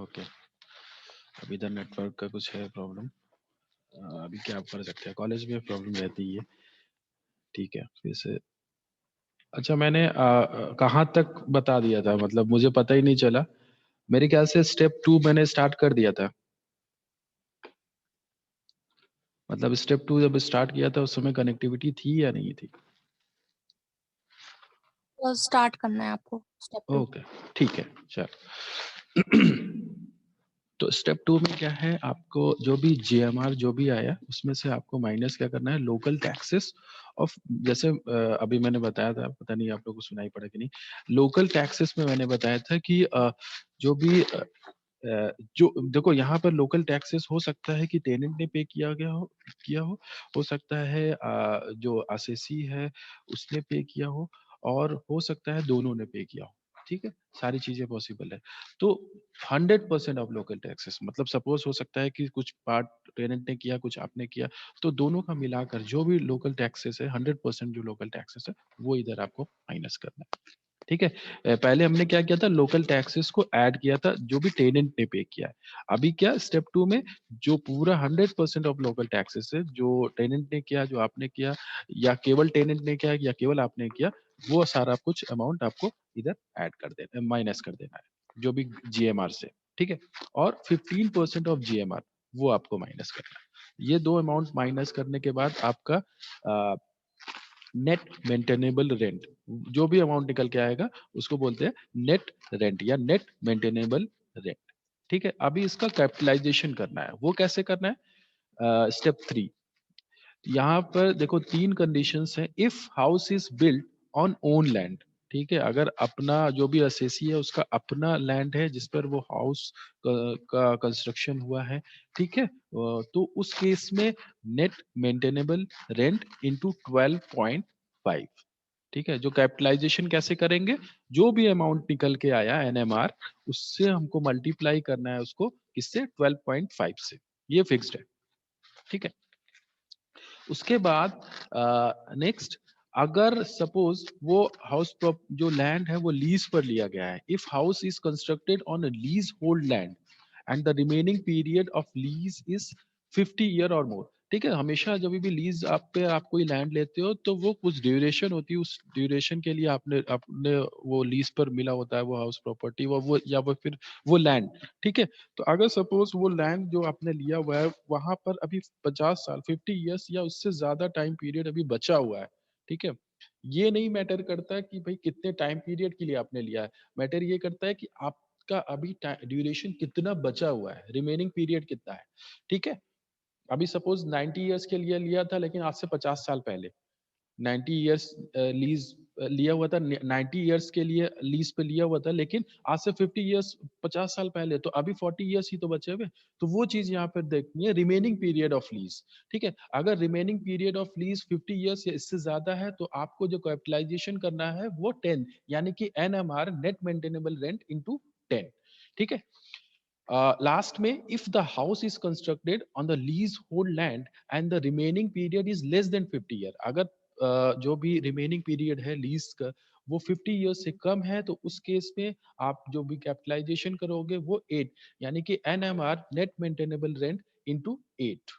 Okay, अभी इधर network का कुछ है प्रॉब्लम। अभी क्या आप कर सकते हैं, कॉलेज में प्रॉब्लम रहती है। ठीक है, फिर से। अच्छा, मैंने कहाँ तक बता दिया था, मतलब मुझे पता ही नहीं चला। मेरे ख्याल से स्टेप 2 मैंने स्टार्ट कर दिया था। मतलब स्टेप 2 जब स्टार्ट किया था उस समय कनेक्टिविटी थी या नहीं थी? तो स्टार्ट करना है आपको स्टेप 2। ओके, ठीक है, चल। तो स्टेप 2 में क्या है, आपको जो भी जीएमआर जो भी आया उसमें से आपको माइनस क्या करना है, लोकल टैक्सेस ऑफ। जैसे अभी मैंने बताया था, पता नहीं आप लोगों को सुनाई पड़ा कि नहीं। लोकल टैक्सेस में मैंने बताया था कि जो भी जो देखो यहाँ पर लोकल टैक्सेस हो सकता है कि टेनेंट ने पे किया हो सकता है जो असेसी है उसने पे किया हो हो सकता है दोनों ने पे किया हो। ठीक है, सारी चीजें पॉसिबल है। तो 100% ऑफ लोकल टैक्सेस, मतलब सपोज हो सकता है कि कुछ पार्ट टेनेंट ने किया, कुछ आपने किया, तो दोनों का मिलाकर जो भी लोकल टैक्सेस है 100% जो लोकल टैक्सेस है वो इधर आपको माइनस करना है। ठीक है। पहले हमने क्या किया था, लोकल टैक्सेस को ऐड किया था जो भी टेनेंट ने पे किया है। अभी क्या स्टेप 2 में जो पूरा 100% ऑफ लोकल टैक्सेस है, जो टेनेंट ने किया, जो आपने किया, या केवल टेनेंट ने किया या केवल आपने किया, वो सारा कुछ अमाउंट आपको इधर ऐड कर देना, माइनस कर देना है जो भी जीएमआर से। ठीक है। और 15% ऑफ जीएमआर वो आपको माइनस करना है। ये दो अमाउंट माइनस करने के बाद आपका नेट मेंटेनेबल रेंट, जो भी अमाउंट निकल के आएगा उसको बोलते हैं नेट रेंट या नेट मेंटेनेबल रेंट। ठीक है। अभी इसका कैपिटलाइजेशन करना है, वो कैसे करना है, स्टेप 3। यहाँ पर देखो 3 कंडीशंस हैं। If house is built on own land, ठीक है, अगर अपना जो भी असेसी है उसका अपना लैंड है जिस पर वो हाउस का कंस्ट्रक्शन हुआ है, ठीक है, तो उस केस में नेट मेंटेनेबल रेंट इनटू 12.5। ठीक है। जो कैपिटलाइजेशन कैसे करेंगे, जो भी अमाउंट निकल के आया एनएमआर, उससे हमको मल्टीप्लाई करना है उसको किससे, 12.5 से। ये फिक्स्ड है। ठीक है। उसके बाद नेक्स्ट, अगर सपोज वो हाउस जो लैंड है वो लीज पर लिया गया है, if house is constructed on a lease hold land and the remaining period of lease is 50 year और मोर। ठीक है। हमेशा जब भी लीज आप कोई लैंड लेते हो तो वो कुछ ड्यूरेशन होती है, उस ड्यूरेशन के लिए आपने आपने वो लीज पर मिला होता है वो हाउस प्रॉपर्टी, वो या वो फिर वो लैंड। ठीक है। तो अगर सपोज वो लैंड जो आपने लिया हुआ है वहां पर अभी 50 साल, 50 ईयर्स या उससे ज्यादा टाइम पीरियड अभी बचा हुआ है। ठीक है। ये नहीं मैटर करता कि भाई कितने टाइम पीरियड के लिए आपने लिया है, मैटर ये करता है कि आपका अभी ड्यूरेशन कितना बचा हुआ है, रिमेनिंग पीरियड कितना है। ठीक है। अभी सपोज 90 ईयर्स के लिए लिया था लेकिन आज से 50 साल पहले 90 ईयर्स लीज लिया हुआ था, 90 ईयर्स के लिए लीज पे लिया हुआ था, लेकिन आज से 50 ईयर्स 50 साल पहले तो अभी 40 ईयर्स ही तो बचे हुए। तो वो चीज यहाँ पर देखनी है, रिमेनिंग पीरियड ऑफ लीज। ठीक है। अगर remaining period of lease 50 years या इससे ज्यादा है तो आपको जो कैपिटलाइजेशन करना है वो 10, यानी कि NMR net maintainable rent into 10। ठीक है। लास्ट में, if the house is constructed on the lease hold land and the remaining period is less than 50 year, अगर जो भी रिमेनिंग पीरियड है लीज का वो 50 ईयर्स से कम है, तो उस केस में आप जो भी कैपिटलाइजेशन करोगे वो 8, यानी कि NMR net maintainable rent into 8।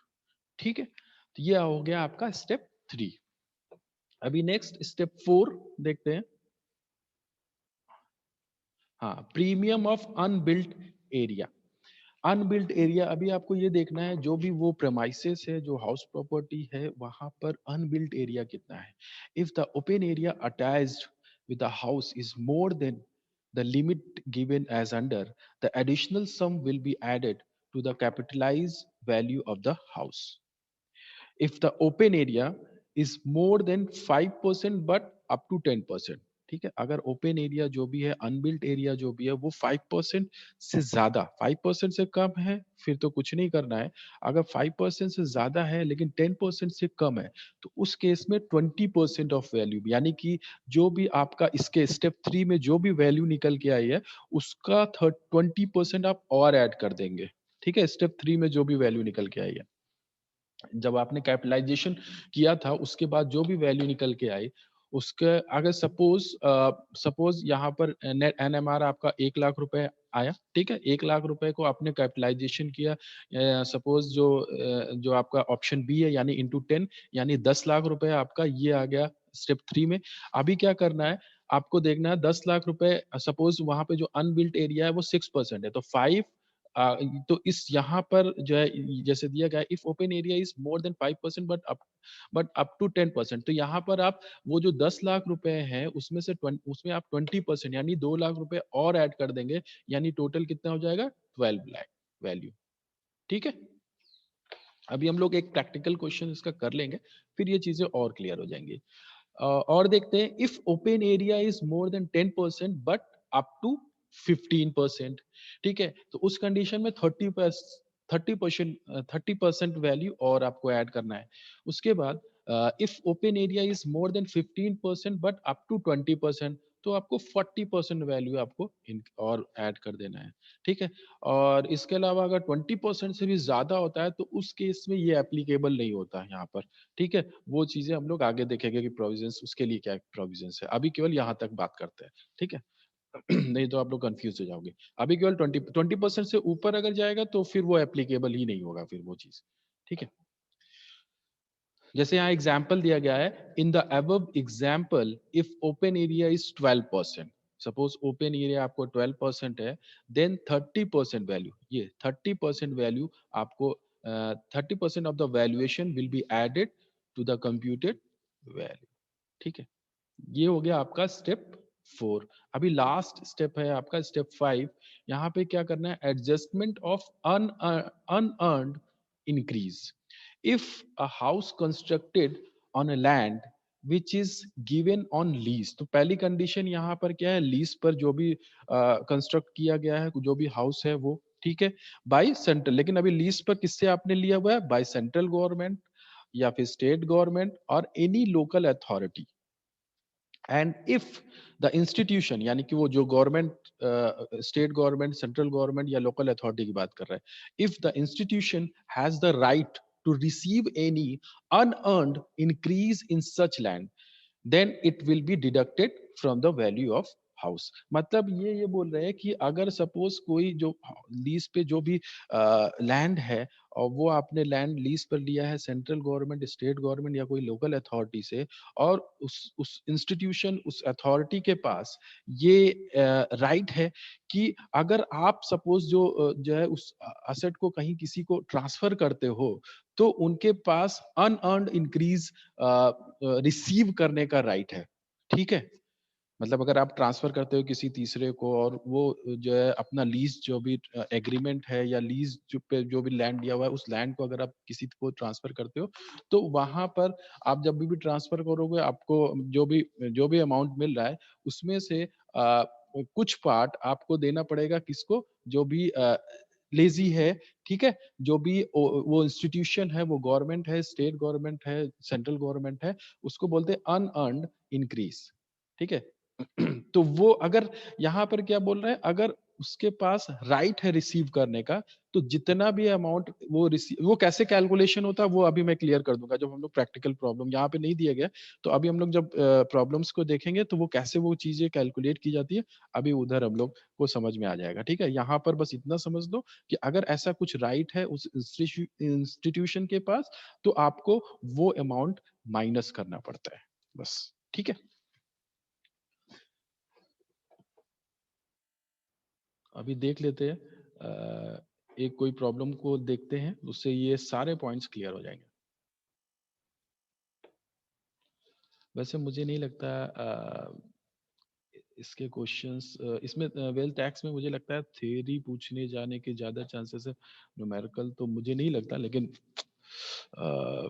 ठीक है। तो ये हो गया आपका स्टेप 3। अभी नेक्स्ट स्टेप 4 देखते हैं। हाँ, premium of unbuilt area. अनबिल्ट area, अभी आपको ये देखना है जो भी वो प्रेमाइसेस है, जो हाउस प्रॉपर्टी है वहां पर अनबिल्ट एरिया कितना है। If the open area attached with the house is more than the limit given as under, the additional sum will be added to the capitalize value of the house. If the open area is more than 5% but up to 10%। ठीक है। अगर open area जो भी है, unbuilt area जो भी है वो 5% से ज्यादा, 5% से कम है फिर तो कुछ नहीं करना है। अगर 5% से ज्यादा है लेकिन 10% से कम है तो उस केस में 20% ऑफ वैल्यू, यानी कि जो भी आपका इसके स्टेप 3 में जो भी वैल्यू निकल के आई है उसका 20% आप और ऐड कर देंगे। ठीक है। स्टेप 3 में जो भी वैल्यू निकल के आई है, जब आपने कैपिटलाइजेशन किया था उसके बाद जो भी वैल्यू निकल के आई उसके अगर सपोज यहाँ पर नेट एनएमआर आपका 1 लाख रुपए आया, ठीक है, 1 लाख रुपए को आपने कैपिटलाइजेशन किया, सपोज जो आपका ऑप्शन बी है यानी इंटू 10, यानी 10 लाख रुपए आपका ये आ गया स्टेप 3 में। अभी क्या करना है आपको, देखना है 10 लाख रुपए, सपोज वहां पे जो अनबिल्ट एरिया है वो 6% है, तो 5 तो इस यहाँ पर जो है जैसे दिया गया if open area is more than 5% but up to 10%, तो यहाँ पर आप वो जो 10 लाख रुपए हैं उसमें से उसमें आप 20% यानी 2 लाख रुपए और ऐड कर देंगे, यानी टोटल कितना हो जाएगा 12 लाख वैल्यू। ठीक है, अभी हम लोग एक प्रैक्टिकल क्वेश्चन इसका कर लेंगे, फिर ये चीजें और क्लियर हो जाएंगी। और देखते हैं if open area is more than 10% but up to 15%। ठीक है, तो उस कंडीशन में 30% वैल्यू और आपको ऐड करना है। उसके बाद if open area is more than 15% but up to 20%, तो आपको 40% वैल्यू आपको और ऐड कर देना है। ठीक है, और इसके अलावा अगर 20% से भी ज्यादा होता है तो उस केस में ये एप्लीकेबल नहीं होता है यहाँ पर। ठीक है, वो चीजें हम लोग आगे देखेंगे कि प्रोविजंस उसके लिए क्या प्रोविजंस है, अभी केवल यहाँ तक बात करते हैं। ठीक है नहीं तो आप लोग कंफ्यूज हो जाओगे। अभी केवल 20% से ऊपर अगर जाएगा तो फिर वो एप्लीकेबल ही नहीं होगा फिर वो चीज। ठीक है, जैसे यहाँ एग्जाम्पल दिया गया है, in the above example if open area is 12%, suppose open area आपको 12% है, देन 30% वैल्यू, ये 30% वैल्यू आपको 30% of the valuation will be added to the computed value. ठीक है, ये हो गया आपका स्टेप 4। अभी लास्ट स्टेप है आपका स्टेप 5। यहाँ पे क्या करना है, adjustment of unearned increase if a house constructed on a land which is given on lease। तो पहली कंडीशन यहाँ पर क्या है, लीज पर जो भी कंस्ट्रक्ट किया गया है जो भी हाउस है वो, ठीक है, बाय सेंट्रल, लेकिन अभी लीज पर किससे आपने लिया हुआ है, बाय सेंट्रल गवर्नमेंट या फिर स्टेट गवर्नमेंट और any local authority. And if the institution, यानी कि वो जो government, state government, central government या लोकल अथॉरिटी की बात कर रहा है, if the institution has the right to receive any unearned increase in such land, then it will be deducted from the value of house. मतलब ये बोल रहे हैं कि अगर सपोज कोई जो लीज पे जो भी लैंड है और वो आपने लैंड लीज पर लिया है सेंट्रल गवर्नमेंट, स्टेट गवर्नमेंट या कोई लोकल अथॉरिटी से, और उस इंस्टीट्यूशन, उस अथॉरिटी के पास ये राइट है कि अगर आप सपोज जो है उस असेट को कहीं किसी को ट्रांसफर करते हो तो उनके पास अनअर्न्ड इंक्रीज रिसीव करने का राइट है। ठीक है, मतलब अगर आप ट्रांसफर करते हो किसी तीसरे को और वो जो है अपना लीज जो भी एग्रीमेंट है या लीज जो भी लैंड दिया हुआ है उस लैंड को अगर आप किसी को ट्रांसफर करते हो तो वहां पर आप जब भी ट्रांसफर करोगे आपको जो भी अमाउंट मिल रहा है उसमें से कुछ पार्ट आपको देना पड़ेगा किसको, जो भी लेजी है। ठीक है, जो भी वो इंस्टीट्यूशन है, वो गवर्नमेंट है, स्टेट गवर्नमेंट है, सेंट्रल गवर्नमेंट है, उसको बोलते हैं अनअर्न्ड इंक्रीज। ठीक है तो वो अगर यहाँ पर क्या बोल रहा है, अगर उसके पास राइट है रिसीव करने का, तो जितना भी अमाउंट वो रिसीव, वो कैसे कैलकुलेशन होता है वो अभी मैं क्लियर कर दूंगा जब हम लोग प्रैक्टिकल प्रॉब्लम, यहाँ पे नहीं दिया गया, तो अभी हम लोग जब प्रॉब्लम्स को देखेंगे तो वो कैसे वो चीजें कैलकुलेट की जाती है अभी उधर हम लोग को समझ में आ जाएगा। ठीक है, यहाँ पर बस इतना समझ लो कि अगर ऐसा कुछ राइट है उस इंस्टीट्यूशन के पास तो आपको वो अमाउंट माइनस करना पड़ता है बस। ठीक है, अभी देख लेते हैं एक कोई प्रॉब्लम को देखते हैं, उससे ये सारे पॉइंट्स क्लियर हो जाएंगे। वैसे मुझे नहीं लगता इसके क्वेश्चंस इसमें वेल्थ टैक्स में मुझे लगता है थ्योरी पूछने जाने के ज्यादा चांसेस है, न्यूमेरिकल तो मुझे नहीं लगता, लेकिन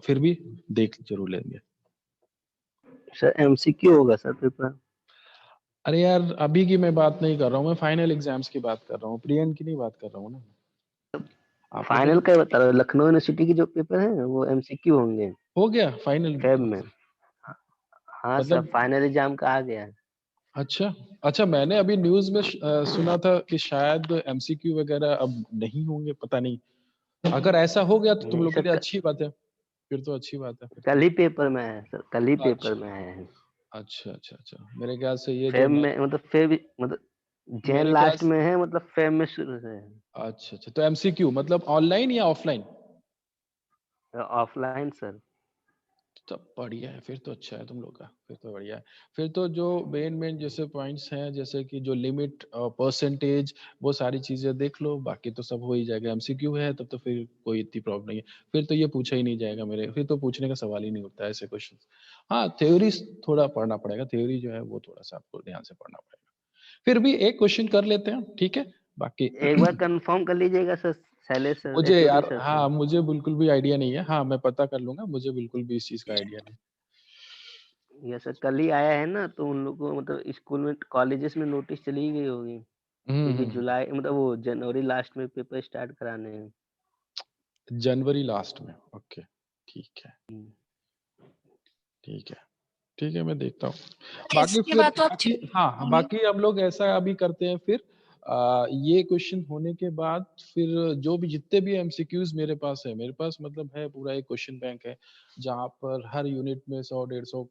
फिर भी देख जरूर लेंगे। सर एमसीक्यू होगा सर पेपर? अरे यार अभी की मैं बात नहीं कर रहा हूँ, मैं फाइनल एग्जाम्स की बात कर रहा हूँ, प्रियन की नहीं बात कर रहा हूँ ना। आप लोगों फाइनल का बता रहा हूँ, लखनऊ यूनिवर्सिटी की जो पेपर है वो एमसीक्यू होंगे हो गया फाइनल फेब में। हाँ सर, मतलब फाइनल एग्जाम का आ गया है। अच्छा अच्छा, मैंने अभी न्यूज में सुना था कि शायद एमसीक्यू वगैरह अब नहीं होंगे, पता नहीं। अगर ऐसा हो गया तो तुम नहीं लोग के सर, लिए अच्छी बात है, फिर तो अच्छी बात है फिर तो। कल ही पेपर में है सर, कल ही पेपर अच्छा में है। अच्छा अच्छा अच्छा, मेरे ख्याल से ये जो फेब मैं, में मतलब फेब मतलब जैन मेरे ख्याल लास्ट से, में है, मतलब फेब में शुरू से है। अच्छा अच्छा, तो एमसीक्यू मतलब ऑनलाइन या ऑफलाइन? Offline sir. तब बढ़िया है, फिर तो अच्छा है तुम लोग का, फिर तो बढ़िया है। फिर तो जो मेन मेन जैसे पॉइंट्स हैं, जैसे कि जो लिमिट, परसेंटेज, वो सारी चीजें देख लो, बाकी तो सब हो ही जाएगा। एमसीक्यू है तब तो फिर कोई इतनी प्रॉब्लम नहीं है, फिर तो ये पूछा ही नहीं जाएगा मेरे, फिर तो पूछने का सवाल ही नहीं उठता है ऐसे क्वेश्चन। हाँ, थ्योरी थोड़ा पढ़ना पड़ेगा, थ्योरी जो है वो थोड़ा सा आपको ध्यान से पढ़ना पड़ेगा। फिर भी एक क्वेश्चन कर लेते हैं, ठीक है, बाकी एक बार कंफर्म कर लीजिएगा सर, शैलेश सर, मुझे एचओडी यार, सर से। हाँ मुझे बिल्कुल भी आइडिया नहीं है, हाँ मैं पता कर लूंगा, मुझे बिल्कुल भी इस चीज का आइडिया नहीं। ये सर कल ही आया है ना, तो उन लोग को मतलब स्कूल में, कॉलेजेस में नोटिस चली गई होगी, क्योंकि हम्म। जुलाई मतलब वो जनवरी लास्ट में पेपर स्टार्ट कराने हैं। जनवरी लास्ट में, ओके, ठीक है, हम्म। ठीक है, ठीक है, मैं देखता हूँ। बाकी इसके फिर बाद तो आप बाकी, हाँ हाँ, बाकी हम लोग ऐसा अभी करते हैं फिर, ये क्वेश्चन होने के बाद फिर जो भी जितने भी एमसीक्यूज मेरे पास है, मेरे पास मतलब है पूरा एक क्वेश्चन बैंक है, जहाँ पर हर यूनिट में 100-150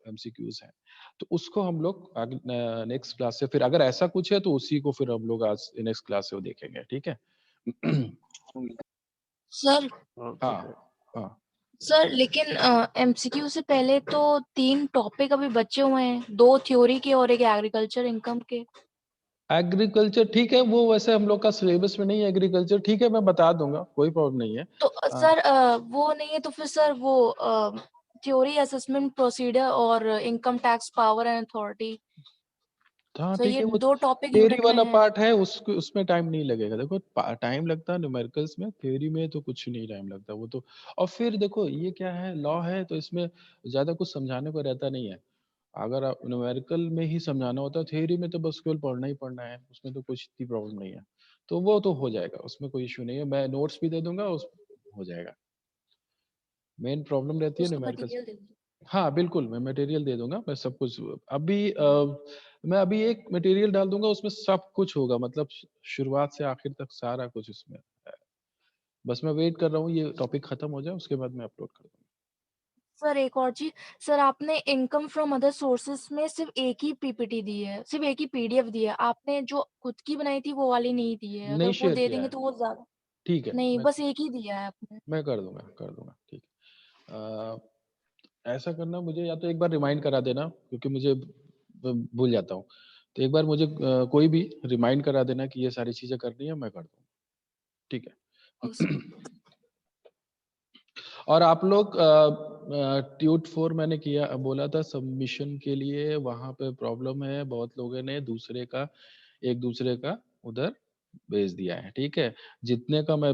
एमसीक्यूज हैं। तो उसको हम लोग आगे नेक्स्ट क्लास से, फिर अगर ऐसा कुछ है तो उसी को फिर हम लोग आज नेक्स्ट क्लास से वो देखेंगे, ठीक है। सर ओके हाँ सर। हाँ। सर लेकिन एमसीक्यू से पहले तो 3 टॉपिक अभी बचे हुए हैं, 2 थ्योरी के और एक एग्रीकल्चर इनकम के। एग्रीकल्चर ठीक है, वो वैसे हम लोग का सिलेबस में नहीं है एग्रीकल्चर, ठीक है, मैं बता दूंगा, कोई प्रॉब्लम नहीं है। तो अ, सर वो नहीं है तो फिर सर वो थ्योरी असेसमेंट प्रोसीजर और income tax power and authority, हाँ सो ठीक ये है, वो 2 टॉपिक थ्योरी यूनिट में वाला है। पार्ट है, उसको उसमें टाइम नहीं लगेगा, देखो टाइम लगता है न्यूमेरिकल्स में, थ्योरी में तो कुछ नहीं टाइम लगता वो तो। और फिर देखो ये क्या है, लॉ है, तो इसमें ज्यादा कुछ समझाने को रहता नहीं है। अगर आप न्यूमेरिकल में ही समझाना होता है, थ्योरी में तो बस केवल पढ़ना ही पढ़ना है, उसमें तो कुछ इतनी प्रॉब्लम नहीं है। तो वो तो हो जाएगा, उसमें कोई इश्यू नहीं है, मैं नोट्स भी दे दूंगा, उस हो जाएगा। मेन प्रॉब्लम रहती है उसका न्यूमेरिकल्स। मटेरियल दे दीजिए। हाँ बिल्कुल, मैं मटेरियल दे दूंगा, मैं सब कुछ अभी मैं अभी एक मटेरियल डाल दूंगा, उसमें सब कुछ होगा, मतलब शुरुआत से आखिर तक सारा कुछ उसमें है। बस मैं वेट कर रहा हूँ ये टॉपिक खत्म हो जाए, उसके बाद मैं अपलोड कर दूंगा। सर एक और चीज, सर आपने इनकम फ्रॉम अदर सोर्सेस में सिर्फ एक ही पीपीटी दी है, सिर्फ एक ही पीडीएफ दी है, आपने जो खुद की बनाई थी वो वाली नहीं दी है। नहीं अगर वो शेयर दे किया देंगे है, तो वो ज्यादा, ठीक है, नहीं बस एक ही दिया है आपने। मैं कर दूंगा, ठीक है। ऐसा करना, मुझे या तो एक बार रिमाइंड करा देना, क्योंकि मुझे भूल जाता हूँ, तो एक बार मुझे कोई भी रिमाइंड करा देना कि ये सारी चीजें करनी है, मैं कर दूंगा, ठीक और सर है। और आप लोग ट्यूट फोर मैंने किया, बोला था सबमिशन के लिए, वहां पे प्रॉब्लम है, बहुत लोगों ने दूसरे का, एक दूसरे का उधर भेज दिया है, ठीक है। जितने का मैं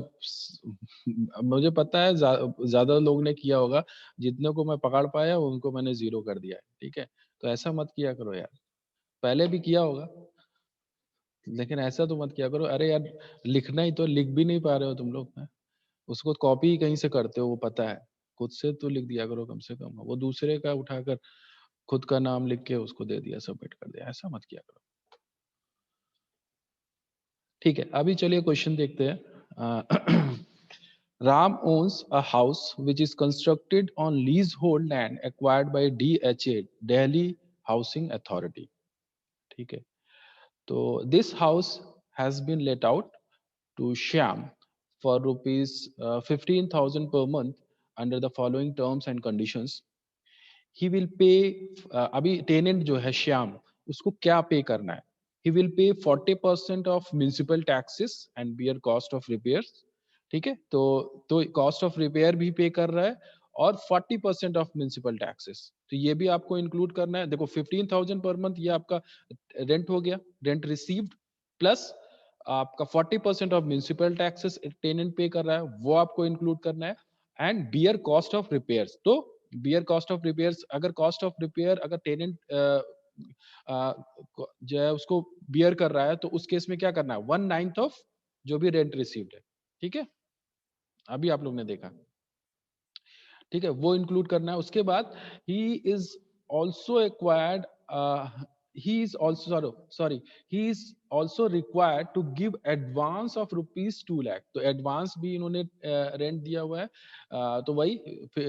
मुझे पता है ज्यादा लोग ने किया होगा, जितने को मैं पकड़ पाया उनको मैंने जीरो कर दिया है, ठीक है। तो ऐसा मत किया करो यार, पहले भी किया होगा, लेकिन ऐसा तो मत किया करो। अरे यार, लिखना ही तो, लिख भी नहीं पा रहे हो तुम लोग, उसको कॉपी ही कहीं से करते हो, वो पता है, खुद से तो लिख दिया करो कम से कम, वो दूसरे का उठाकर खुद का नाम लिख के उसको दे दिया, सबमिट कर दिया, ऐसा मत किया करो, ठीक है। अभी चलिए क्वेश्चन देखते हैं। Ram owns a house which is constructed on leasehold land acquired by DHA, Delhi Housing Authority, ठीक है। तो this house has been let out to Shyam for rupees 15,000 per month under the following terms and conditions. He will pay, अभी tenant जो है श्याम, उसको क्या पे करना है? He will pay 40% of municipal taxes and bear cost of repairs, ठीक है। तो कॉस्ट ऑफ रिपेयर भी पे कर रहा है, और 40% ऑफ म्यूनिसिपल टैक्सेस, तो ये भी आपको इंक्लूड करना है। देखो 15,000 पर मंथ ये आपका रेंट हो गया, रेंट रिसीव्ड, प्लस आपका 40% ऑफ म्यूनिसिपल टैक्सेस टेनेंट पे कर रहा है, वो आपको इंक्लूड करना है। And bear cost of repairs, तो बियर कॉस्ट ऑफ रिपेयर्स, अगर कॉस्ट ऑफ रिपेयर अगर टेनेंट जो है उसको बियर कर रहा है, तो उस केस में क्या करना है, 1/9 ऑफ जो भी रेंट रिसीव्ड है, ठीक है। अभी आप लोग ने देखा, ठीक है, वो इंक्लूड करना है। उसके बाद ही is also acquired, he is also sorry he is also required to give advance of rupees 2 lakh, तो एडवांस भी इन्होंने रेंट दिया हुआ है, तो वही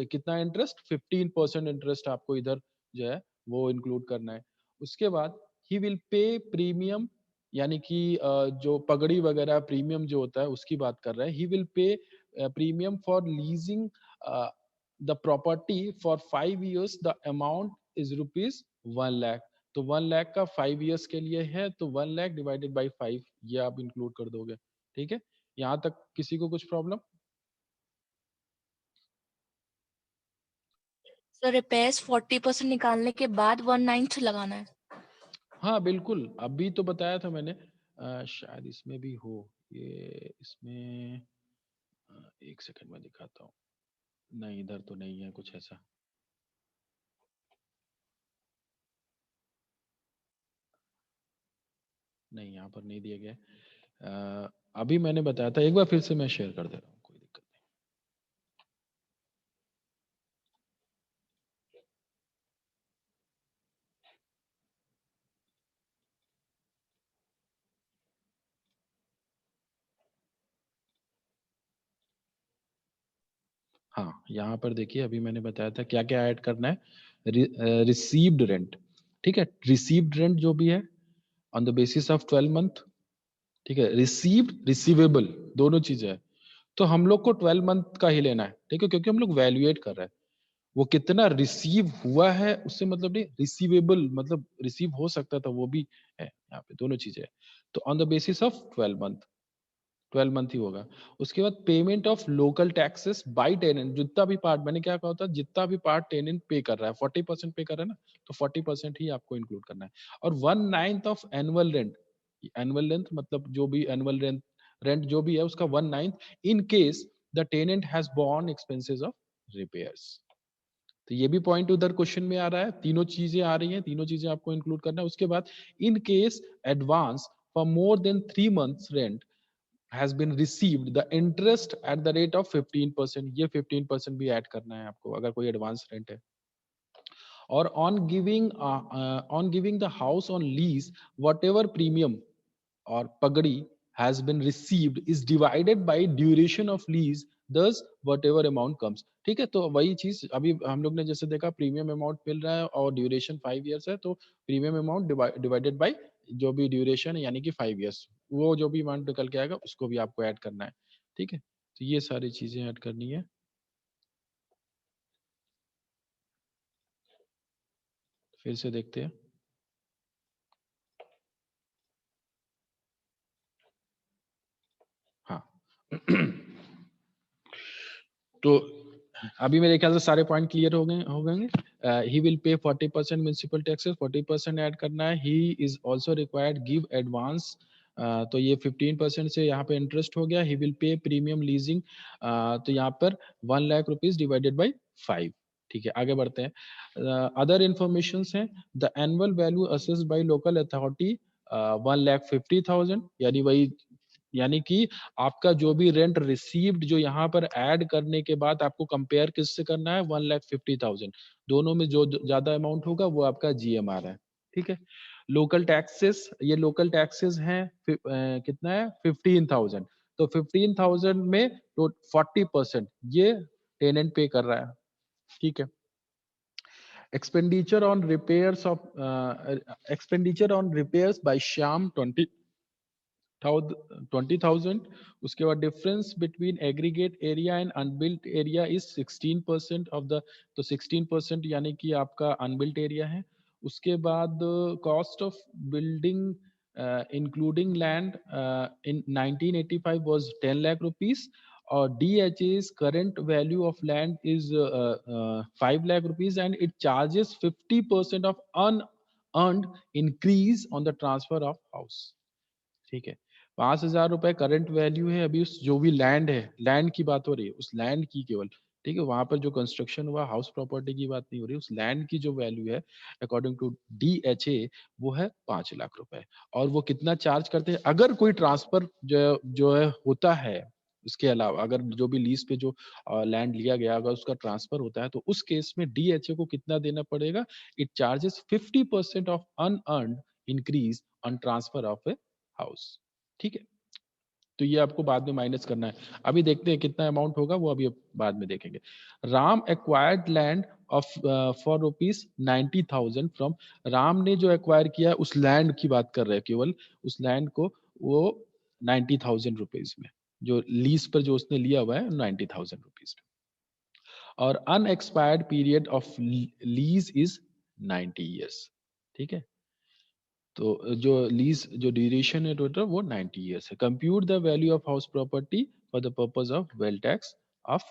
कितना इंटरेस्ट, 15% इंटरेस्ट आपको इधर जो है वो इंक्लूड करना है। उसके बाद ही विल पे प्रीमियम, यानी कि जो पगड़ी वगैरह प्रीमियम जो होता है उसकी बात कर रहे हैं। He will pay premium for leasing the property for 5 years, the amount is rupees 1 lakh. तो 1 लाख का 5 years के लिए है, तो 1 लाख डिवाइडेड बाई 5 ये आप इंक्लूड कर दोगे। ठीक है, यहाँ तक किसी को कुछ प्रॉब्लम? सर रिपेयर्स 40% निकालने के बाद 1/9 लगाना है। हाँ बिल्कुल, अभी तो बताया था मैंने। शायद इसमें भी हो, ये इसमें एक सेकंड में दिखाता हूँ। नहीं, इधर तो नहीं है कुछ ऐसा। नहीं, यहाँ पर नहीं दिया गया है। अभी मैंने बताया था, एक बार फिर से मैं शेयर कर दे रहा हूँ, कोई दिक्कत नहीं। हाँ, यहाँ पर देखिए, अभी मैंने बताया था क्या क्या ऐड करना है। रिसीव्ड रेंट, ठीक है, रिसीव्ड रेंट जो भी है on the basis of 12 month, ठीक है। रिसीव्ड, रिसीवेबल, दोनों चीजें है। तो हम लोग को 12 मंथ का ही लेना है, ठीक है, क्योंकि हम लोग वैल्यूएट कर रहे हैं। वो कितना रिसीव हुआ है उससे मतलब नहीं, रिसीवेबल मतलब रिसीव हो सकता था, वो भी है यहाँ पे, दोनों चीजें है। तो on the basis of 12 month, 12 month ही होगा। उसके बाद payment of local taxes by tenant, जितना भी पार्ट, मैंने क्या कहा था, जितना भी पार्ट टेनेंट पे कर रहा है, 40% पे कर रहा है ना, तो 40% ही आपको इंक्लूड करना है। और 1/9 of annual rent, annual rent मतलब जो भी एनुअल रेंट, रेंट जो भी है उसका 1/9 in case the tenant has borne expenses of repairs. तो ये भी पॉइंट उधर क्वेश्चन में आ रहा है, तीनों चीजें आ रही हैं, तीनों चीजें आपको इंक्लूड करना है। उसके बाद in case advance for more than 3 months rent has been received, the interest at the rate of 15%, ये 15% भी ऐड करना है आपको अगर कोई एडवांस रेंट है। और on giving the house on lease, whatever premium or pagadi has been received is divided by duration of lease, thus whatever amount comes। ठीक है, तो वही चीज अभी हम लोग ने जैसे देखा, प्रीमियम अमाउंट मिल रहा है और ड्यूरेशन 5 years है, तो प्रीमियम अमाउंट डिवाइडेड बाय जो भी ड्यूरेशन है, यानी कि 5 years, वो जो भी अमाउंट निकल के आएगा उसको भी आपको ऐड करना है। ठीक है, तो ये सारी चीजें ऐड करनी है। फिर से देखते हैं। हाँ तो अभी मेरे ख्याल से सारे पॉइंट क्लियर हो गए। ही विल पे 40% म्युनिसिपल टैक्सेस, 40% ऐड करना है। He is also required give advance, तो ये 15% से यहाँ पे इंटरेस्ट हो गया। He will pay premium leasing, तो यहाँ पर 1 लाख रुपीज डिवाइडेड बाई 5। ठीक है, आगे बढ़ते हैं। अदर इंफॉर्मेशन है, the annual value assessed by local authority 1,50,000, यानी वही, यानी कि आपका जो भी रेंट रिसीव्ड जो यहाँ पर ऐड करने के बाद आपको कंपेयर किससे करना है, 1,50,000। दोनों में जो ज्यादा अमाउंट होगा वो आपका जीएमआर है। ठीक है, लोकल टैक्सेस, ये लोकल टैक्सेस हैं कितना है, 15,000। तो 15,000 में तो 40% ये टेनेंट पे कर रहा है। ठीक है, expenditure on repairs of expenditure on repairs by Shyam 20,000। उसके बाद difference between aggregate area and unbuilt area is 16% of the, तो 16% यानी कि आपका अनबिल्ट एरिया है। उसके बाद cost of building including land in 1985 was 10 lakh rupees, और DHA's current value of land is 5 lakh rupees, and it charges 50% of unearned increase on the transfer of house। ठीक है, 5,000 रुपए करंट वैल्यू है अभी उस जो भी लैंड है, लैंड की बात हो रही है, उस लैंड की केवल। ठीक है, वहां पर जो कंस्ट्रक्शन हुआ, हाउस प्रॉपर्टी की बात नहीं हो रही, उस लैंड की जो वैल्यू है अकॉर्डिंग टू DHA वो है 5 लाख रुपए। और वो कितना चार्ज करते हैं, अगर कोई ट्रांसफर जो है होता है, उसके अलावा अगर जो भी लीज पे जो लैंड लिया गया, अगर उसका ट्रांसफर होता है, तो उस केस में DHA को कितना देना पड़ेगा, it charges 50% of unearned increase on transfer of a house. ठीक है, तो ये आपको बाद में माइनस करना है। अभी देखते हैं कितना अमाउंट होगा, वो अभी बाद में देखेंगे। Ram acquired land of for rupees 90,000 from, Ram ने जो एक्वायर किया उस लैंड की बात कर रहे हैं केवल, उस लैंड को वो 90,000 रुपीज में, जो लीज पर जो उसने लिया हुआ है 90,000 रुपीज में। और unexpired period of lease is 90 years. ठीक है, तो जो लीज जो ड्यूरेशन है टोटल वो 90 ईयर्स है। Compute the value of house property for the purpose of wealth tax of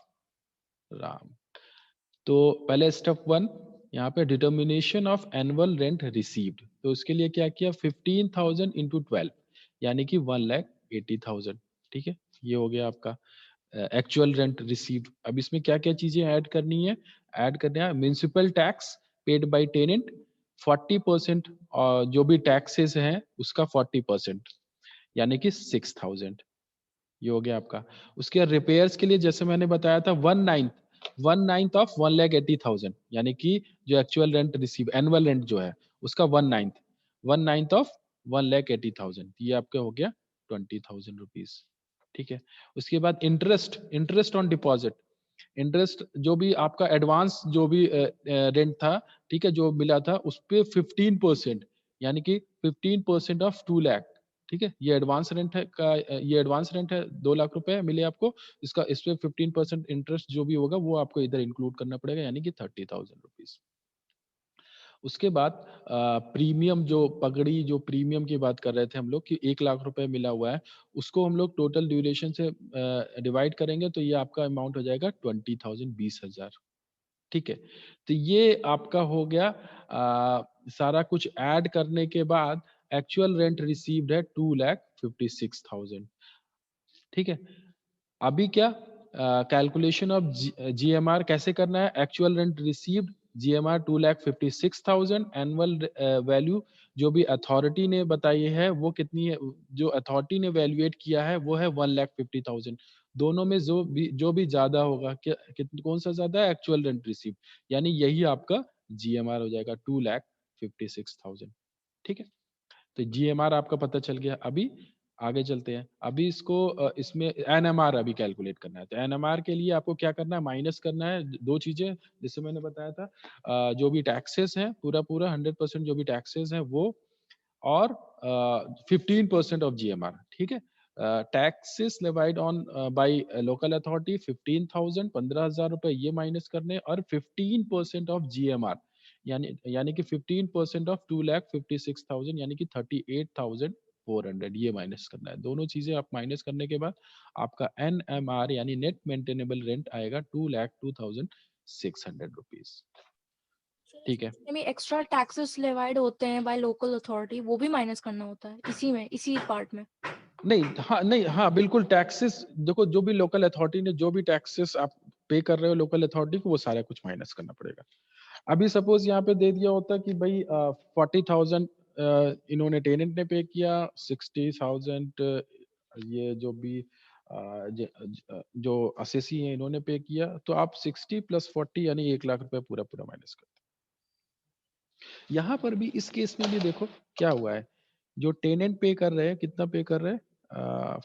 Ram. तो पहले स्टेप 1 यहाँ पे determination of annual rent received, तो उसके लिए क्या किया 15,000 इंटू 12 यानी कि 1,80,000। ठीक है, ये हो गया आपका एक्चुअल रेंट रिसीव्ड। अब इसमें क्या क्या चीजें ऐड करनी है, ऐड करना है municipal tax paid by tenant 40%, और जो भी टैक्सेस हैं उसका 40% यानी कि 6,000, ये हो गया आपका। उसके बाद रिपेयर्स के लिए जैसे मैंने बताया था 1/9 ऑफ 1,80,000 यानी कि जो actual rent receive annual rent जो है उसका 1/9 ऑफ 1,80,000, ये आपका हो गया 20,000 रुपीज। ठीक है, उसके बाद इंटरेस्ट ऑन डिपॉजिट, इंटरेस्ट जो भी आपका एडवांस जो भी रेंट था, ठीक है, जो मिला था उस पे 15% यानी कि 15% ऑफ 2 लाख। ठीक है, ये एडवांस रेंट है का, ये एडवांस रेंट है 2 लाख रुपए मिले आपको, इसका इस पे 15% इंटरेस्ट जो भी होगा वो आपको इधर इंक्लूड करना पड़ेगा यानी कि 30,000 रुपीज। उसके बाद प्रीमियम जो पगड़ी जो प्रीमियम की बात कर रहे थे हम लोग कि 1 लाख रुपए मिला हुआ है, उसको हम लोग टोटल ड्यूरेशन से डिवाइड करेंगे तो ये आपका अमाउंट हो जाएगा 20,000, 20,000। ठीक है, तो ये आपका हो गया सारा कुछ ऐड करने के बाद एक्चुअल रेंट रिसीव्ड है 2,56,000। ठीक है, अभी क्या कैलकुलेशन ऑफ जीएमआर कैसे करना है, actual rent received GMR 2,56,000, annual value जो भी अथॉरिटी ने बताई है वो कितनी है, जो अथॉरिटी ने वैल्यूएट किया है वो है 1,50,000। दोनों में जो भी ज्यादा होगा, कौन सा ज्यादा है, एक्चुअल रेंट रिसीव, यानी यही आपका जीएमआर हो जाएगा 2,56,000। ठीक है, तो जीएमआर आपका पता चल गया। अभी आगे चलते हैं, अभी इसको इसमें एनएमआर अभी कैलकुलेट करना है। तो एनएमआर के लिए आपको क्या करना है, माइनस करना है दो चीजें, जैसे मैंने बताया था जो भी टैक्सेस हैं पूरा पूरा 100% जो भी टैक्सेस हैं वो, और 15% ऑफ जीएमआर। ठीक है, taxes levied on by local authority 15,000, 15,000 रुपए ये माइनस करने, और 15% ऑफ जीएमआर यानी कि 15% ऑफ 2,56,000 यानी कि 38,400 ये माइनस करना है। दोनों चीजें आप माइनस करने के बाद आपका एनएमआर यानी नेट मेंटेनेबल रेंट आएगा 2,02,600 रुपीज। ठीक है, में एक्स्ट्रा टैक्सेस लेवाइड होते हैं बाय लोकल अथॉरिटी, वो भी माइनस करना होता है इसी में, इसी पार्ट में। नहीं हाँ बिल्कुल, टैक्सेस देखो जो भी लोकल अथॉरिटी ने जो भी टैक्सेस आप पे कर रहे हो लोकल अथॉरिटी को वो सारा कुछ माइनस करना पड़ेगा। अभी सपोज यहाँ पे दे दिया होता कि भाई 40,000 इन्होंने टेनेंट ने पे किया, 60,000 ये जो भी जो असेसी है इन्होंने पे किया, तो आप 60 + 40 यानी 1 लाख रुपए पूरा पूरा माइनस करते हैं। यहाँ पर भी इस केस में भी देखो क्या हुआ है, जो टेनेंट पे कर रहे हैं कितना पे कर रहे हैं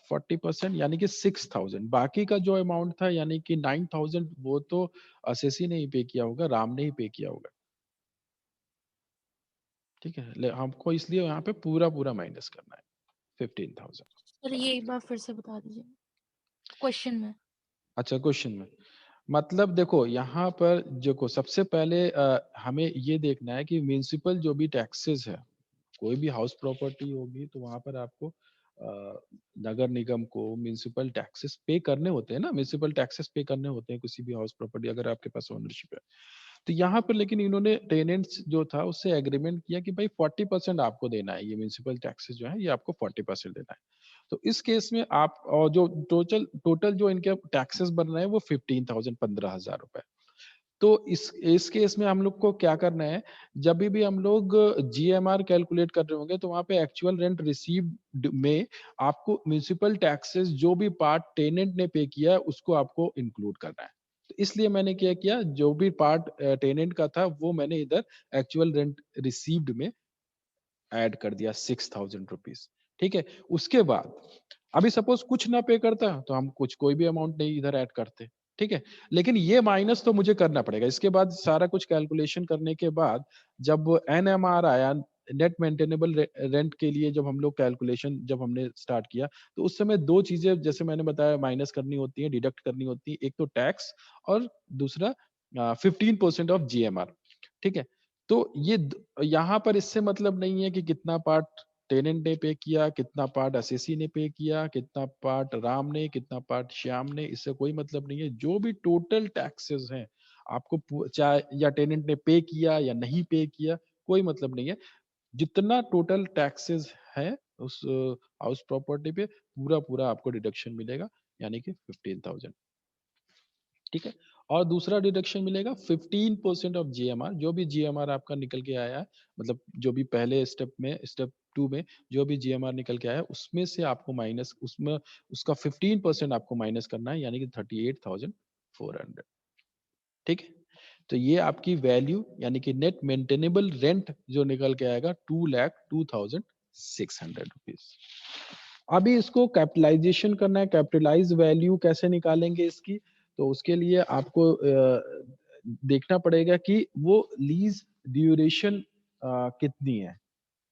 40% यानी कि 6,000, बाकी का जो अमाउंट था यानी कि 9,000 वो तो असेसी ने ही पे किया होगा, राम ने ही पे किया होगा। ठीक है, हमको इसलिए यहाँ पे पूरा पूरा माइनस करना है 15,000। सर ये एक बार फिर से बता दीजिए क्वेश्चन में। अच्छा, क्वेश्चन में मतलब देखो यहाँ पर देखो सबसे पहले हमें ये देखना है कि म्युनिसिपल जो भी टैक्सेस है, कोई भी हाउस प्रॉपर्टी होगी तो वहां पर आपको नगर निगम को म्युनिसिपल टैक्सेस पे करने होते हैं ना, म्युनिसिपल टैक्सेस पे करने होते हैं किसी भी हाउस प्रॉपर्टी अगर आपके पास ओनरशिप है। तो यहाँ पर लेकिन इन्होंने टेनेंट्स जो था उससे एग्रीमेंट किया कि भाई 40% आपको देना है, ये म्युनिसिपल टैक्सेस जो है ये आपको 40% देना है। तो इस केस में आप और जो टोटल जो इनके टैक्सेस बन रहे हैं वो 15,000, 15,000 रुपए। तो इस केस में हम लोग को क्या करना है, जब भी हम लोग जीएमआर कैलकुलेट कर रहे होंगे तो वहां पे एक्चुअल रेंट रिसीव्ड में आपको म्युनिसिपल टैक्सेस जो भी पार्ट टेनेंट ने पे किया है उसको आपको इंक्लूड करना है। तो इसलिए मैंने क्या किया, जो भी पार्ट टेनेंट का था वो मैंने इधर एक्चुअल रेंट रिसीव्ड में ऐड कर दिया 6,000 रुपीज। ठीक है, उसके बाद अभी सपोज कुछ ना पे करता तो हम कुछ कोई भी अमाउंट नहीं इधर ऐड करते, ठीक है। लेकिन ये माइनस तो मुझे करना पड़ेगा। इसके बाद सारा कुछ कैलकुलेशन करने के बाद जब एनएमआर आया, नेट मेंटेनेबल रेंट के लिए, जब हम लोग कैलकुलेशन जब हमने स्टार्ट किया, तो उस समय दो चीजें जैसे मैंने बताया माइनस करनी होती है, डिडक्ट करनी होती है। एक तो टैक्स और दूसरा 15% ऑफ जीएमआर, ठीक है। तो ये यहाँ पर इससे मतलब नहीं है कि कितना पार्ट टेनेंट ने पे किया, कितना पार्ट एसएससी ने पे किया, कितना पार्ट राम ने, कितना पार्ट श्याम ने, इससे कोई मतलब नहीं है। जो भी टोटल टैक्सेस हैं आपको चाहे या टेनेंट ने पे किया या नहीं पे किया, कोई मतलब नहीं है। जितना टोटल टैक्सेस है उस हाउस प्रॉपर्टी पे, पूरा पूरा आपको डिडक्शन मिलेगा, यानी कि 15,000, ठीक है। और दूसरा डिडक्शन मिलेगा 15% ऑफ जीएमआर। जो भी जीएमआर आपका निकल के आया है, मतलब जो भी पहले स्टेप में, स्टेप 2 में जो भी जीएमआर निकल के आया है, उसमें से आपको माइनस, उसमें उसका 15% आपको माइनस करना है, यानी कि 38,400, ठीक है। तो ये आपकी वैल्यू, यानी कि नेट मेंटेनेबल रेंट जो निकल के आएगा 2,02,600 रुपीज। अभी इसको कैपिटलाइजेशन करना है। कैपिटलाइज वैल्यू कैसे निकालेंगे इसकी? तो उसके लिए आपको देखना पड़ेगा कि वो लीज ड्यूरेशन कितनी है,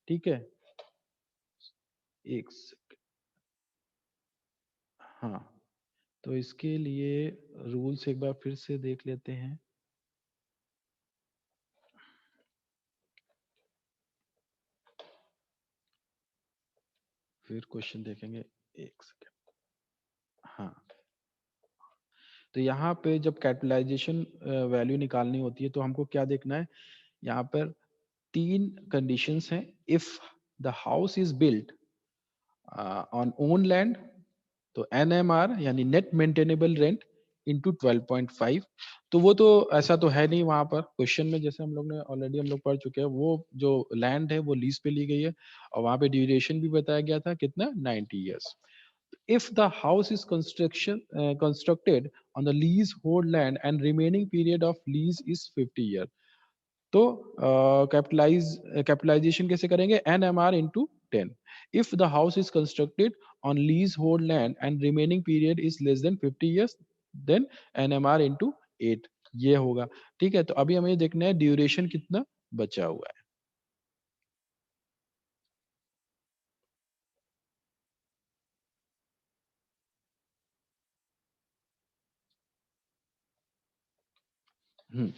ठीक है। एक हाँ, तो इसके लिए रूल्स एक बार फिर से देख लेते हैं। फिर क्वेश्चन देखेंगे, एक सेकेंड। हाँ, तो यहाँ पे जब कैपिटलाइजेशन वैल्यू निकालनी होती है तो हमको क्या देखना है? यहाँ पर तीन कंडीशंस हैं। If the house is built on own land, तो एनएमआर यानी नेट मेंटेनेबल रेंट इंटू 12.5। तो वो तो ऐसा तो है नहीं वहां पर क्वेश्चन में, जैसे हम लोग ने ऑलरेडी हम लोग पढ़ चुके हैं, वो जो लैंड है वो लीज पे ली गई है, और वहां पे ड्यूरेशन भी बताया गया था कितना, 90 years. If the house is constructed on the leasehold land and remaining period of lease is 50 year, तो कैपिटलाइजेशन कैसे करेंगे? N M R into 10। If the house is constructed on lease hold land and remaining period is less than 50 years, then N M R into 8, ये होगा, ठीक है। तो अभी हमें देखना है ड्यूरेशन कितना बचा हुआ है। हम्म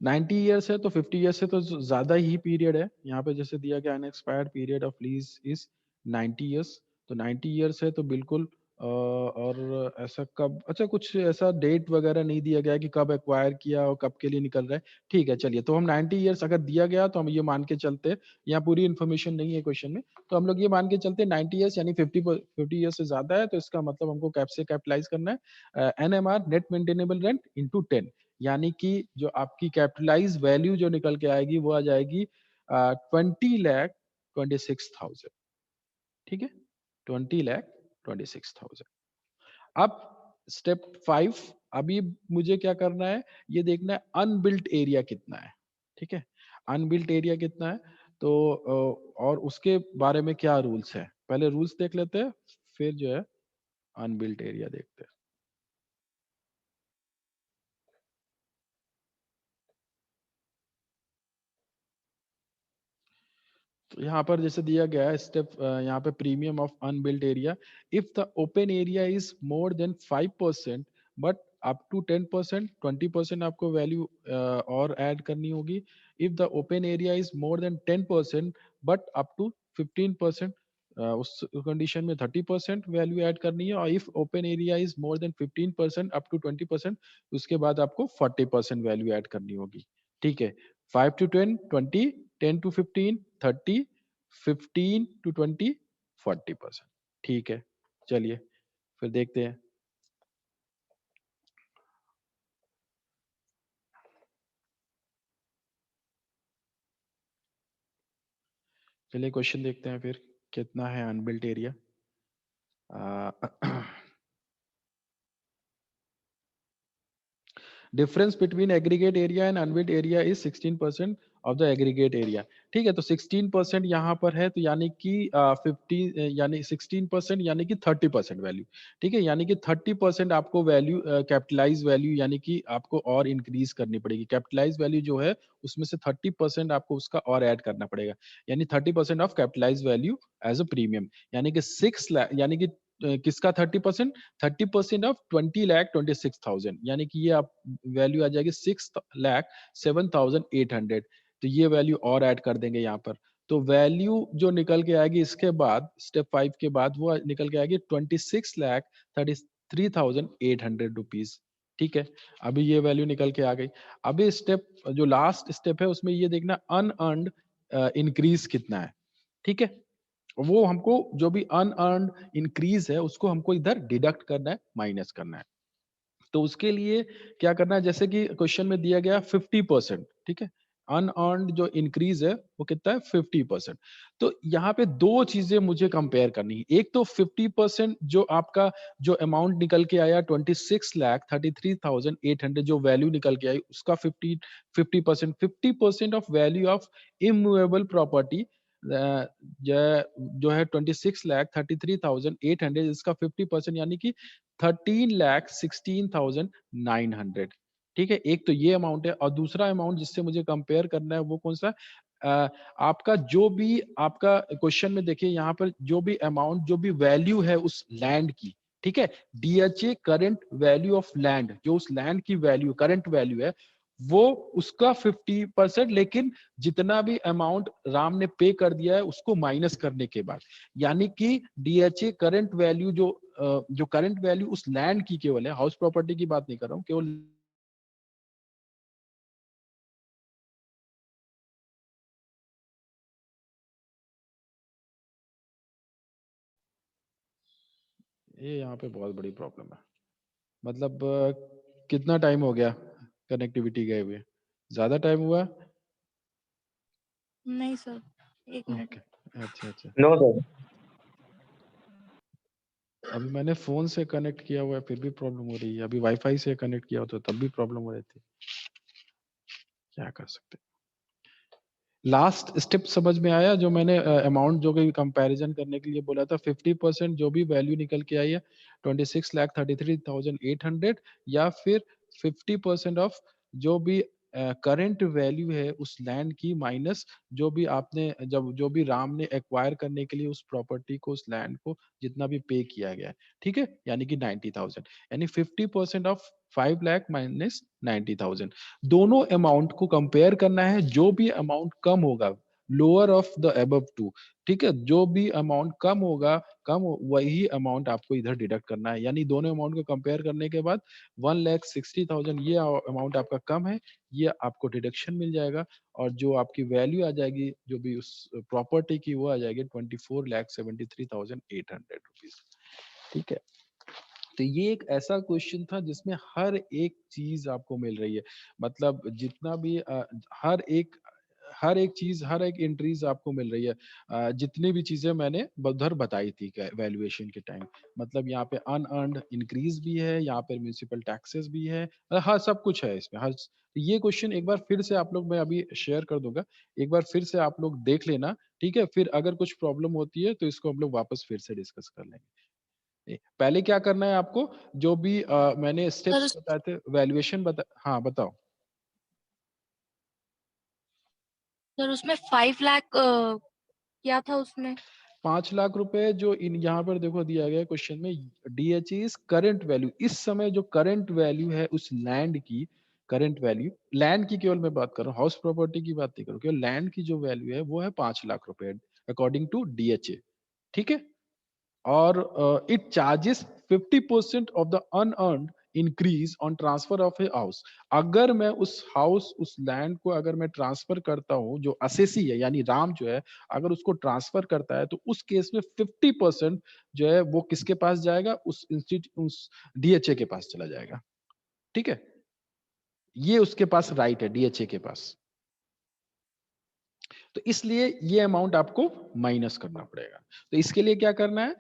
90 ईयर्स है तो 50 ईयर्स से तो ज्यादा ही पीरियड है। यहाँ पे जैसे दिया गया unexpired period of lease is 90 years, तो 90 ईयर्स है तो बिल्कुल और ऐसा कब, अच्छा कुछ ऐसा डेट वगैरह नहीं दिया गया कि कब एक्वायर किया और कब के लिए निकल रहा है, ठीक है। चलिए, तो हम 90 ईयर्स अगर दिया गया तो हम ये मान के चलते, यहाँ पूरी इन्फॉर्मेशन नहीं है क्वेश्चन में, तो हम लोग ये मान के चलते 90 ईयर्स यानी 50 ईयर्स से ज्यादा है, तो इसका मतलब हमको कैप से कैपिटलाइज करना है NMR net maintainable rent into 10, यानी कि जो आपकी कैपिटलाइज वैल्यू जो निकल के आएगी वो आ जाएगी 20,26,000, ठीक है। 20,26,000। अब स्टेप 5, अभी मुझे क्या करना है, ये देखना है अनबिल्ट एरिया कितना है, ठीक है। अनबिल्ट एरिया कितना है, तो और उसके बारे में क्या रूल्स है, पहले रूल्स देख लेते हैं, फिर जो है अनबिल्ट एरिया देखते हैं। तो यहाँ पर जैसे दिया गया है स्टेप, यहाँ पे premium of unbuilt area, if the open area is more than 5% but up to 10%, 20% आपको वैल्यू और ऐड करनी होगी। If the open area is more than 10% but up to 15%, उस कंडीशन में 30% वैल्यू ऐड करनी है। और if open area is more than 15% up to 20%, उसके बाद आपको 40% वैल्यू ऐड करनी होगी, ठीक है। 5 to 10, 20, 10 to 15, 30, 15 to 20, 40%, ठीक है। चलिए फिर देखते हैं, चलिए क्वेश्चन देखते हैं फिर कितना है unbuilt area. Difference between aggregate area and unbuilt area is 16%. Of the aggregate area. ठीक है, तो 16% यहाँ पर है, तो यानी कि 50 यानी 16% यानी कि 30% वैल्यू। ठीक है, यानी कि 30% आपको वैल्यू कैपिटलाइज वैल्यू यानी कि आपको और इंक्रीज करनी पड़ेगी। कैपिटलाइज वैल्यू जो है उसमें से 30% आपको उसका और ऐड करना पड़ेगा, यानी 30% of capitalize value as a premium, यानी कि 6 लाख, यानी कि किसका 30%? 30% ऑफ 20,26,000, यानी कि ये आप वैल्यू आ जाएगी 6,07,800। तो ये वैल्यू और ऐड कर देंगे यहाँ पर, तो वैल्यू जो निकल के आएगी इसके बाद स्टेप 5 के बाद वो निकल के आएगी 26,33,800 रुपीज। ठीक है, अभी ये वैल्यू निकल के आ गई। अभी स्टेप जो लास्ट स्टेप है उसमें ये देखना अनअर्न्ड इंक्रीज कितना है। ठीक है, वो हमको जो भी अनअर्न्ड इंक्रीज है उसको हमको इधर डिडक्ट करना है, माइनस करना है। तो उसके लिए क्या करना है, जैसे कि क्वेश्चन में दिया गया 50%। ठीक है, अनअर्न्ड जो इंक्रीज है वो कितना है? 50%। तो यहाँ पे दो चीजें मुझे कंपेयर करनी है। एक तो 50% जो आपका जो अमाउंट निकल के आया 26,33,800 जो वैल्यू निकल के आई उसका 50% of value of immovable property जो है 26,33,800, इसका 50% यानी कि 13,16,900। ठीक है, एक तो ये अमाउंट है, और दूसरा अमाउंट जिससे मुझे कंपेयर करना है वो कौन सा? आपका जो भी आपका क्वेश्चन में देखिए यहाँ पर जो भी अमाउंट जो भी वैल्यू है उस लैंड की, ठीक है, DHA current value of land, जो उस लैंड की वैल्यू करंट वैल्यू है वो उसका 50%, लेकिन जितना भी अमाउंट राम ने पे कर दिया है उसको माइनस करने के बाद, यानी कि डीएचए करंट वैल्यू जो करंट वैल्यू उस लैंड की केवल है, हाउस प्रॉपर्टी की बात नहीं कर रहा हूँ, केवल ये यहाँ पे बहुत बड़ी प्रॉब्लम है। मतलब कितना टाइम हो गया कनेक्टिविटी गए हुए? ज्यादा टाइम हुआ? नहीं सर, 1 मिनट। ओके, अच्छा अच्छा। No sir. अभी मैंने फोन से कनेक्ट किया हुआ है फिर भी प्रॉब्लम हो रही है, अभी वाईफाई से कनेक्ट किया हो तो तब भी प्रॉब्लम हो रही थी। क्या कर सकते? लास्ट स्टेप समझ में आया जो मैंने अमाउंट जो भी कंपैरिजन करने के लिए बोला था? 50% जो भी वैल्यू निकल के आई है 26,33,800, या फिर 50% ऑफ जो भी करंट वैल्यू है उस लैंड की माइनस जो भी आपने जब जो भी राम ने एक्वायर करने के लिए उस प्रॉपर्टी को उस लैंड को जितना भी पे किया गया है। ठीक है, यानी कि 90,000, यानी 50% ऑफ 5 लाख माइनस 90,000। दोनों अमाउंट को कंपेयर करना है, जो भी अमाउंट कम होगा lower of the above two. ठीक है, जो भी अमाउंट कम होगा वही अमाउंट आपको इधर डिडक्ट करना है, यानी दोनों अमाउंट को कंपेयर करने के बाद 1,60,000 ये अमाउंट आपका कम है, ये आपको डिडक्शन मिल जाएगा, और जो आपकी वैल्यू आ जाएगी जो भी उस प्रॉपर्टी की वो आ जाएगी 24,73,800 रुपीज। ठीक है, तो ये एक ऐसा क्वेश्चन था जिसमें हर एक चीज आपको मिल रही है, मतलब जितना भी हर एक चीज हर एक एंट्रीज आपको मिल रही है। जितनी भी चीजें मैंने उधर बताई थी वैल्यूएशन के टाइम, मतलब यहाँ पे अनअर्न्ड इंक्रीज भी है, यहाँ पे म्यूनिसिपल टैक्सेस भी है, हाँ सब कुछ है इसमें हर। ये क्वेश्चन एक बार फिर से आप लोग, मैं अभी शेयर कर दूंगा, एक बार फिर से आप लोग देख लेना। ठीक है, फिर अगर कुछ प्रॉब्लम होती है तो इसको हम लोग वापस फिर से डिस्कस कर लेंगे। पहले क्या करना है आपको, जो भी मैंने सर स्टेप्स बताए थे वैल्यूएशन हाँ बताओ। सर उसमें 5 लाख क्या था उसमें? 5 लाख रुपए जो इन यहाँ पर देखो दिया गया क्वेश्चन में, डीएचए इज करंट वैल्यू, इस समय जो करंट वैल्यू है उस लैंड की, करंट वैल्यू लैंड की केवल मैं बात कर रहा हूँ, हाउस प्रॉपर्टी की बात नहीं कर रहा हूँ, केवल लैंड की जो वैल्यू है वो है 5 लाख रुपए अकॉर्डिंग टू डीएचए। ठीक है, और it charges 50% of the unearned increase on transfer of a house। अगर मैं उस हाउस उस लैंड को अगर मैं ट्रांसफर करता हूँ, जो असेसी है यानी राम जो है अगर उसको ट्रांसफर करता है तो उस केस में 50% जो है वो किसके पास जाएगा? उस डीएचए के पास चला जाएगा। ठीक है, ये उसके पास राइट है, डीएचए के पास। तो इसलिए ये अमाउंट आपको माइनस करना पड़ेगा। तो इसके लिए क्या करना है,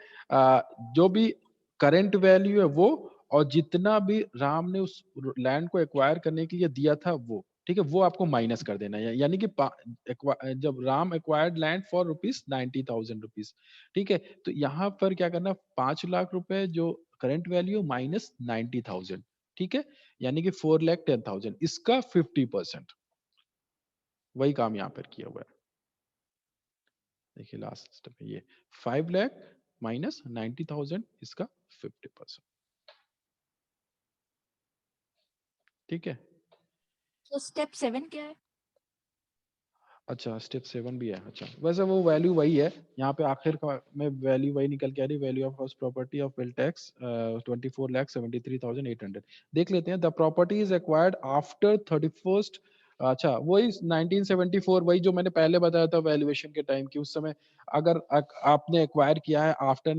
जो भी करंट वैल्यू है वो, और जितना भी राम ने उस लैंड को एक्वायर करने के लिए दिया था वो, ठीक है, वो आपको माइनस कर देना है, यानी कि जब Ram acquired land for rupees 90,000 rupees, ठीक है, तो यहाँ पर क्या करना, 5 लाख रुपए जो करंट वैल्यू माइनस 90,000, ठीक है, यानी कि 4,10,000, इसका 50%, वही काम यहाँ पर किया हुआ है। देखिए लास्ट स्टेप है ये, 5 लाख माइनस 90,000, इसका 50%, ठीक है। तो स्टेप 7 क्या है? अच्छा, स्टेप 7 भी है, अच्छा, वैसे वो वैल्यू वही है, यहाँ पे आखिर का में वैल्यू वही निकल के आ रही है, value of house property of wealth tax 24,73,800। देख लेते हैं, the property is acquired after 31st, अच्छा वही 1974, वही जो मैंने पहले बताया था वैल्यूएशन के टाइम की, उस समय अगर आपने एक्वायर किया है आफ्टर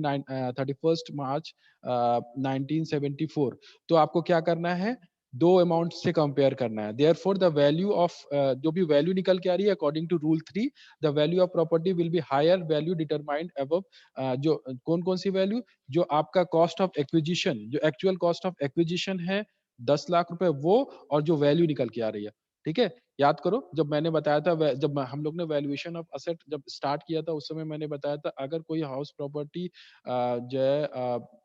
31st मार्च 1974, तो आपको क्या करना है, दो अमाउंट से कंपेयर करना है। देयरफॉर द वैल्यू ऑफ, जो भी वैल्यू निकल के आ रही है according to rule 3, the value of property will be higher value determined above, जो कौन कौन सी वैल्यू, जो आपका कॉस्ट ऑफ एक्विजिशन, जो एक्चुअल कॉस्ट ऑफ एक्विजिशन है 10 लाख रुपए, वो और जो वैल्यू निकल के आ रही है, ठीक है। याद करो, जब मैंने बताया था, जब हम लोग ने वैल्यूएशन ऑफ असेट जब स्टार्ट किया था, उस समय मैंने बताया था, अगर कोई हाउस प्रॉपर्टी जो है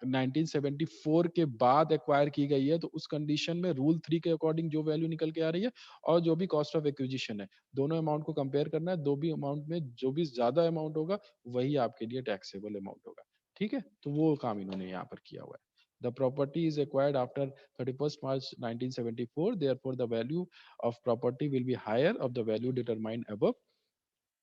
1974 के बाद एक्वायर की गई है, तो उस कंडीशन में रूल 3 के अकॉर्डिंग जो वैल्यू निकल के आ रही है और जो भी कॉस्ट ऑफ एक्विजिशन है, दोनों अमाउंट को कंपेयर करना है। दो भी अमाउंट में जो भी ज्यादा अमाउंट होगा, वही आपके लिए टैक्सेबल अमाउंट होगा, ठीक है। तो वो काम इन्होंने यहाँ पर किया हुआ है। The property is acquired after 31st March 1974. Therefore, the value of property will be higher of the value determined above,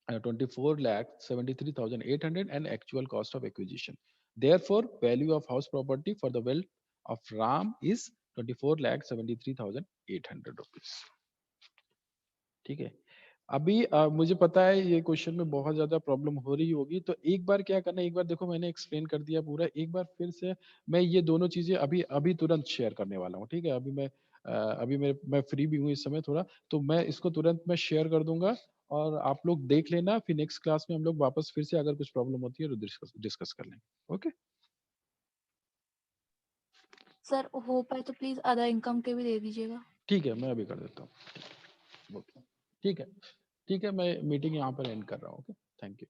24,73,800, and actual cost of acquisition. Therefore, value of house property for the well of Ram is 24,73,800 rupees. ठीक है। अभी मुझे पता है ये question में बहुत ज्यादा प्रॉब्लम हो रही होगी, तो एक बार क्या करना है, एक बार देखो मैंने एक्सप्लेन कर दिया पूरा, एक बार फिर से मैं ये दोनों चीजें अभी अभी तुरंत शेयर करने वाला हूँ, ठीक है। अभी मैं फ्री भी हूँ इस समय थोड़ा, तो मैं इसको तुरंत मैं शेयर कर दूंगा, और आप लोग देख लेना, फिर नेक्स्ट क्लास में हम लोग वापस फिर से अगर कुछ प्रॉब्लम होती है तो डिस्कस कर लेंगे, ओके। सर हो पाए तो प्लीज अदर इनकम के भी दे दीजिएगा। ठीक है, मैं अभी कर देता हूँ, ओके, ठीक है। ठीक है, मैं मीटिंग यहाँ पर एंड कर रहा हूँ, ओके, थैंक यू।